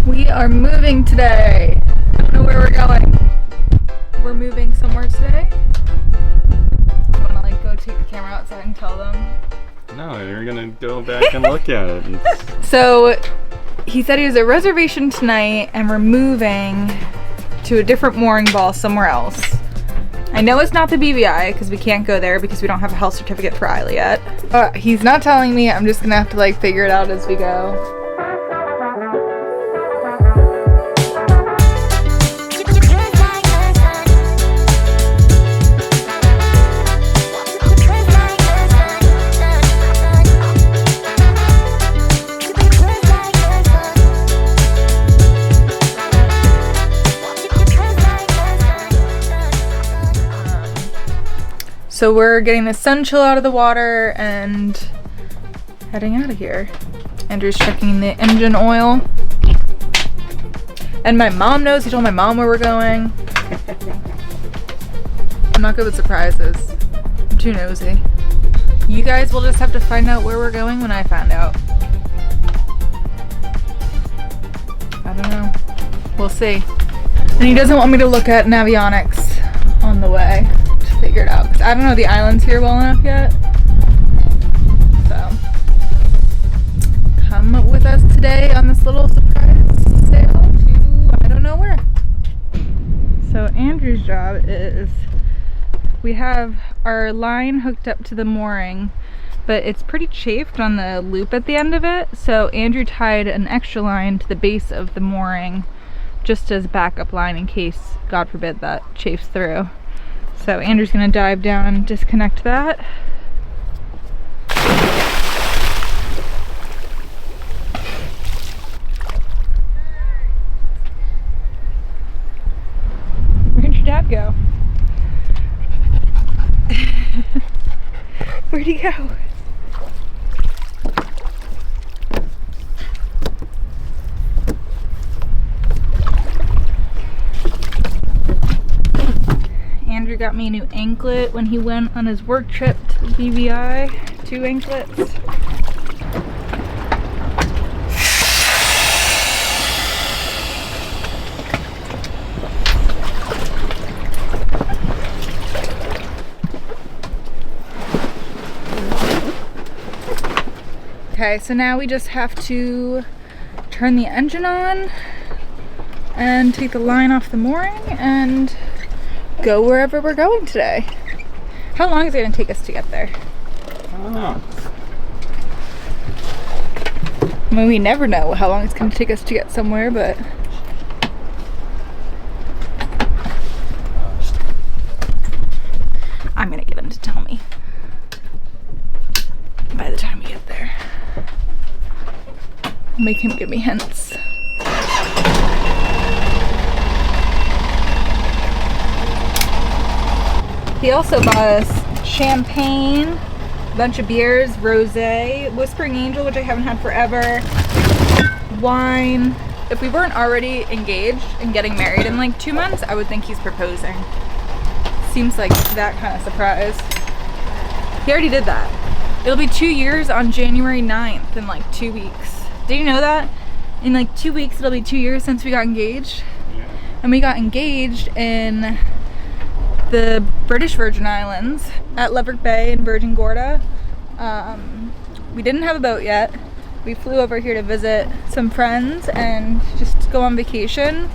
We are moving today. I don't know where we're going. We're moving somewhere today. I want to like go take the camera outside and tell them. No, you're gonna go back and look at it. So he said he has a reservation tonight and we're moving to a different mooring ball somewhere else. I know it's not the BVI because we can't go there because we don't have a health certificate for Isla yet. He's not telling me. I'm just gonna have to like figure it out as we go. So we're getting the sun chill out of the water and heading out of here. Andrew's checking the engine oil. And my mom knows. He told my mom where we're going. I'm not good with surprises. I'm too nosy. You guys will just have to find out where we're going when I find out. I don't know. We'll see. And he doesn't want me to look at Navionics on the way. Figure it out because I don't know the islands here well enough yet. So come with us today on this little surprise sail to I don't know where. So Andrew's job is we have our line hooked up to the mooring, but it's pretty chafed on the loop at the end of it. So Andrew tied an extra line to the base of the mooring just as backup line in case, God forbid, that chafes through. So Andrew's gonna dive down and disconnect that. Where'd your dad go? Where'd he go? Andrew got me a new anklet when he went on his work trip to the BVI. 2 anklets. Okay, so now we just have to turn the engine on and take the line off the mooring and go wherever we're going today. How long is it going to take us to get there? I don't know. I mean, we never know how long it's going to take us to get somewhere, but I'm going to get him to tell me by the time we get there. Make him give me hints. He also bought us champagne, a bunch of beers, rosé, Whispering Angel, which I haven't had forever, wine. If we weren't already engaged and getting married in like 2 months, I would think he's proposing. Seems like that kind of surprise. He already did that. It'll be 2 years on January 9th in like 2 weeks. Did you know that? In like 2 weeks, it'll be 2 years since we got engaged. Yeah. And we got engaged in the British Virgin Islands at Lovango Bay in Virgin Gorda. We didn't have a boat yet. We flew over here to visit some friends and just go on vacation,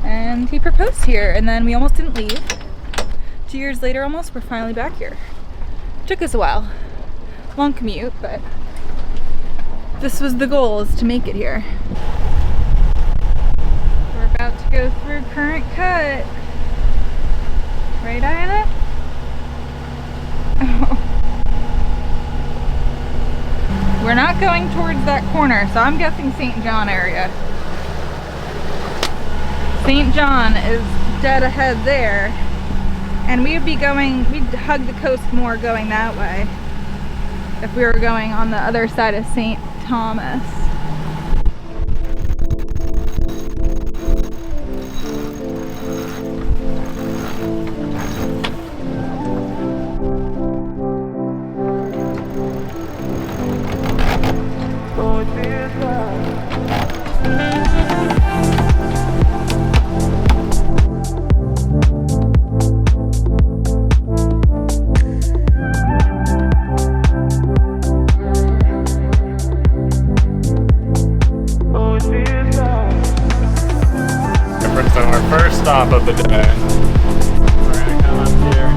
and he proposed here, and then we almost didn't leave. 2 years later almost, we're finally back here. Took us a while. Long commute, but this was the goal, is to make it here. We're about to go through Current Cut. Right, Isla? Oh. We're not going towards that corner, so I'm guessing St. John area. St. John is dead ahead there. And we would be going, we'd hug the coast more going that way if we were going on the other side of St. Thomas. So our first stop of the day, we're gonna come up here.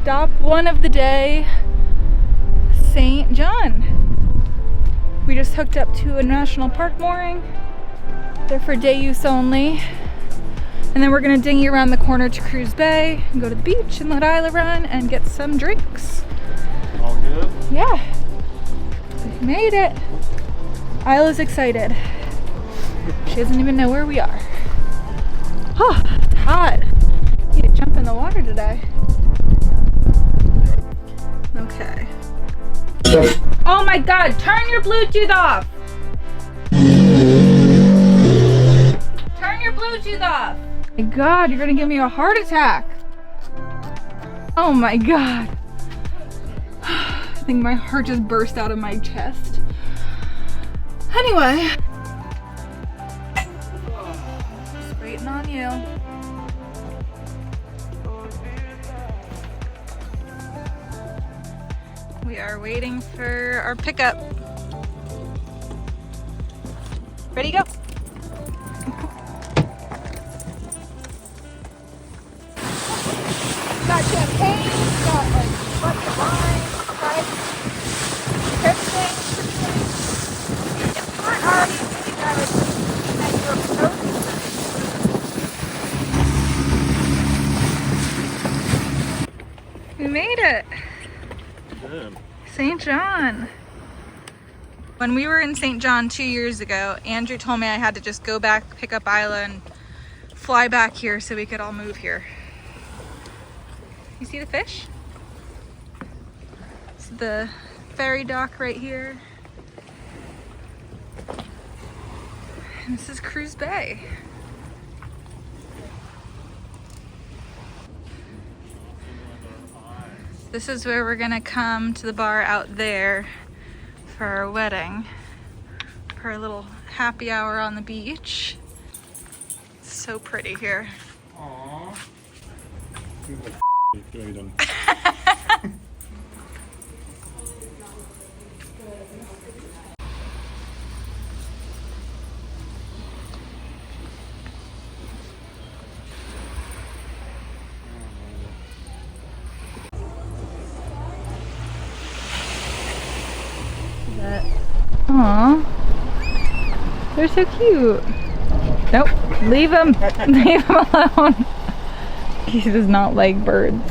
Stop one of the day, St. John. We just hooked up to a national park mooring. They're for day use only. And then we're gonna dinghy around the corner to Cruz Bay and go to the beach and let Isla run and get some drinks. All good? Yeah, we made it. Isla's excited. She doesn't even know where we are. Oh, it's hot. Need to jump in the water today. Okay. Oh my God, turn your Bluetooth off. Turn your Bluetooth off. My God, you're gonna give me a heart attack. Oh my God. I think my heart just burst out of my chest. Anyway. Just waiting on you. We are waiting for our pickup. Ready, go. Got champagne, got like bunch of wine, right? Everything. If you weren't already doing that, it's that you're proposing. We made it. Good. St. John. When we were in St. John 2 years ago, Andrew told me I had to just go back, pick up Isla, and fly back here so we could all move here. You see the fish? It's the ferry dock right here. And this is Cruz Bay. This is where we're gonna come to the bar out there for our wedding, for a little happy hour on the beach. It's so pretty here. Aww. Aww, they're so cute. Nope, leave him. Leave him alone. He does not like birds.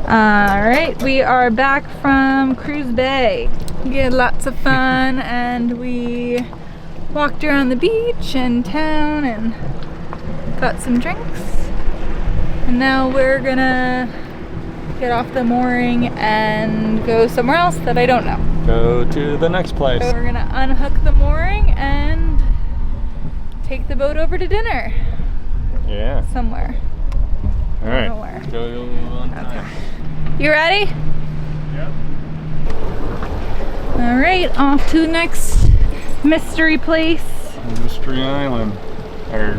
Alright, we are back from Cruz Bay. We had lots of fun and we walked around the beach and town and got some drinks. And now we're gonna get off the mooring and go somewhere else that I don't know. Go to the next place. So we're gonna unhook the mooring and take the boat over to dinner. Yeah. Somewhere. All right. Nowhere. Go on time. Okay. You ready? Yep. All right, off to the next mystery place. Mystery Island. Or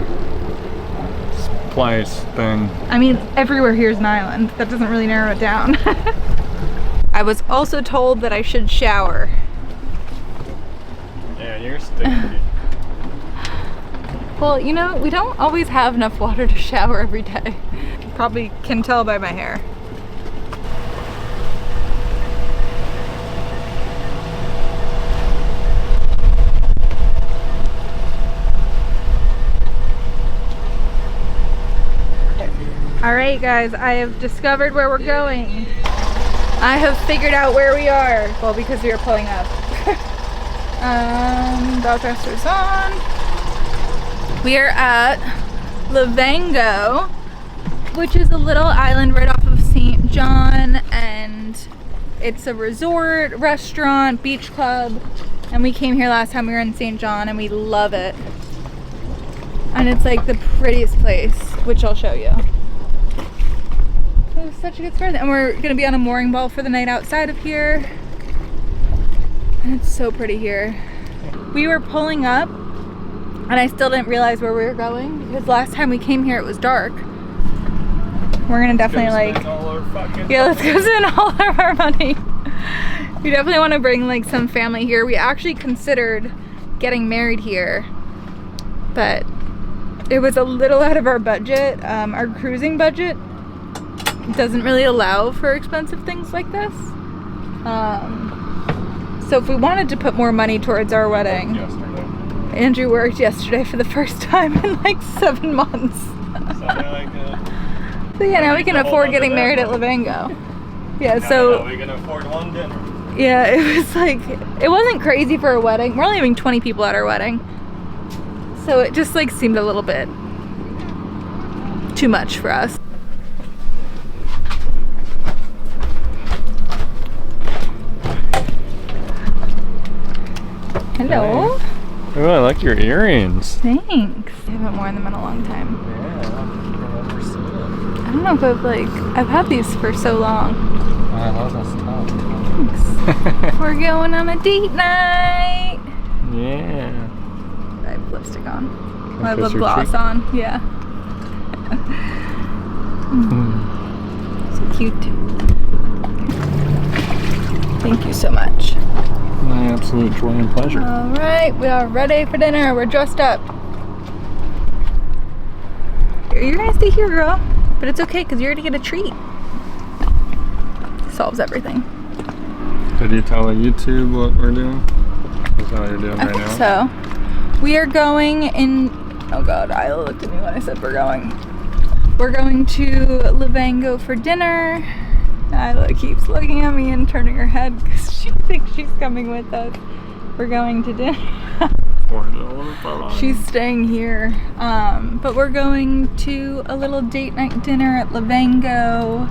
place thing. I mean, everywhere here is an island. That doesn't really narrow it down. I was also told that I should shower. Yeah, you're stinky. Well, you know, we don't always have enough water to shower every day. You probably can tell by my hair. All right, guys, I have discovered where we're going. I have figured out where we are. Well, because we are pulling up. Belchester's on. We are at Lovango, which is a little island right off of St. John, and it's a resort, restaurant, beach club, and we came here last time we were in St. John and we love it. And it's like the prettiest place, which I'll show you. It was such a good start, and we're gonna be on a mooring ball for the night outside of here. And it's so pretty here. We were pulling up and I still didn't realize where we were going because last time we came here it was dark. We're gonna definitely let's go spend all of our money. We definitely want to bring like some family here. We actually considered getting married here, but it was a little out of our budget. Our cruising budget doesn't really allow for expensive things like this. So if we wanted to put more money towards our wedding, Andrew worked yesterday for the first time in like 7 months. So yeah, now we can afford getting married at Lovango. Yeah, so we can afford one dinner. Yeah, it was like, it wasn't crazy for a wedding. We're only having 20 people at our wedding. So it just like seemed a little bit too much for us. Hello. Oh, I like your earrings. Thanks. I haven't worn them in a long time. Yeah, I've never seen it. I don't know if I've had these for so long. I love that stuff. Thanks. We're going on a date night. Yeah. I have lipstick on. Can I have kiss lip your gloss cheek? on. Yeah. So cute. Thank you so much. My absolute joy and pleasure. All right, we are ready for dinner. We're dressed up. You're gonna stay here, girl, but it's okay because you're gonna get a treat. Solves everything. Did you tell YouTube what we're doing? Is that what you're doing I right think now? so. We are going in. Oh God, Isla looked at me when I said we're going. We're going to Lovango for dinner. Isla keeps looking at me and turning her head because she thinks she's coming with us. We're going to dinner. She's staying here. But we're going to a little date night dinner at Lovango.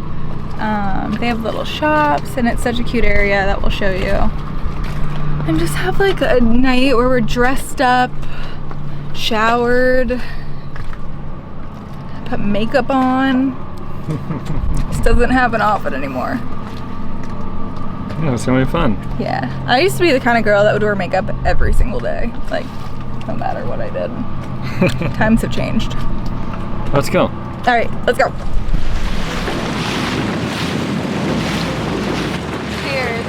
They have little shops and it's such a cute area that we'll show you. And just have like a night where we're dressed up, showered, put makeup on. This doesn't happen often anymore. Yeah, it's gonna be fun. Yeah. I used to be the kind of girl that would wear makeup every single day. Like, no matter what I did. Times have changed. Let's go. Alright, let's go. Cheers.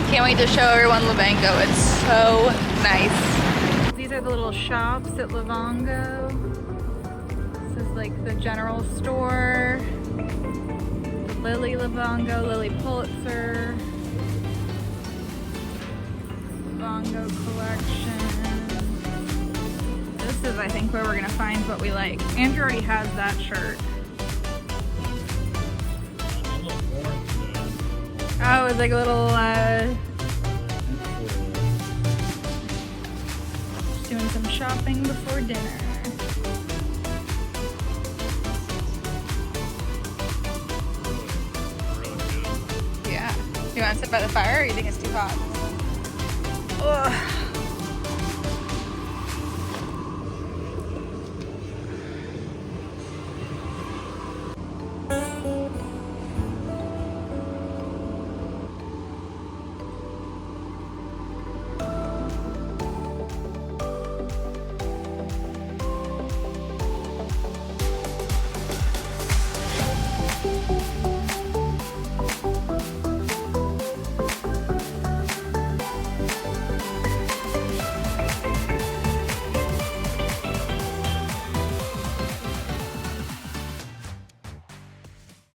Can't wait to show everyone Lovango. It's so nice. These are the little shops at Lovango. This is like the general store. Lily Lovango, Lily Pulitzer. Lovango collection. This is, I think, where we're gonna find what we like. Andrew already has that shirt. Oh, it's like a little, just doing some shopping before dinner. Yeah. You want to sit by the fire or you think it's too hot?